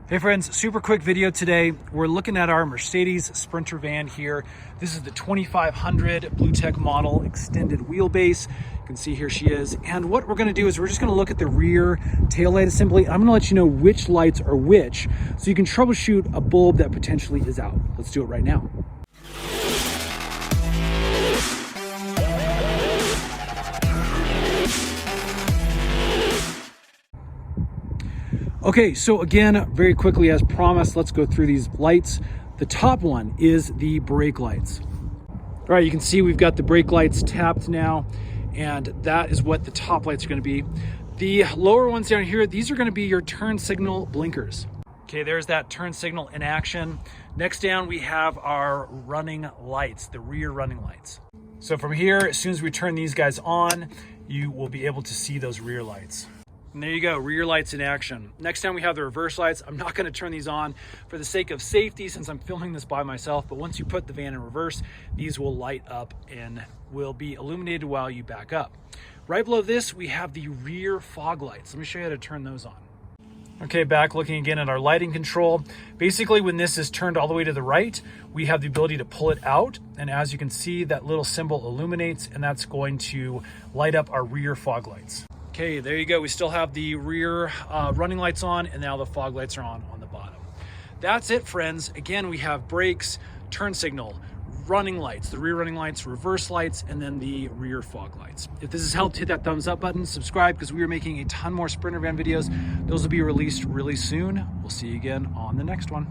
Hey friends, super quick video today. We're looking at our Mercedes Sprinter van here. This is the 2500 Blue Tech model, extended wheelbase. You can see here she is. And what we're gonna do is we're just gonna look at the rear taillight assembly. I'm gonna let you know which lights are which, so you can troubleshoot a bulb that potentially is out. Let's do it right now. Okay, so again, very quickly as promised, let's go through these lights. The top one is the brake lights. All right, you can see we've got the brake lights tapped now, and that is what the top lights are gonna be. The lower ones down here, these are gonna be your turn signal blinkers. Okay, there's that turn signal in action. Next down, we have our running lights, the rear running lights. So from here, as soon as we turn these guys on, you will be able to see those rear lights. And there you go, rear lights in action. Next time we have the reverse lights. I'm not gonna turn these on for the sake of safety since I'm filming this by myself, but once you put the van in reverse, these will light up and will be illuminated while you back up. Right below this, we have the rear fog lights. Let me show you how to turn those on. Okay, back looking again at our lighting control. Basically, when this is turned all the way to the right, we have the ability to pull it out. And as you can see, that little symbol illuminates, and that's going to light up our rear fog lights. Okay, there you go. We still have the rear running lights on, and now the fog lights are on the bottom. That's it, friends. Again, we have brakes, turn signal, running lights, the rear running lights, reverse lights, and then the rear fog lights. If this has helped, hit that thumbs up button, subscribe, because we are making a ton more Sprinter van videos. Those will be released really soon. We'll see you again on the next one.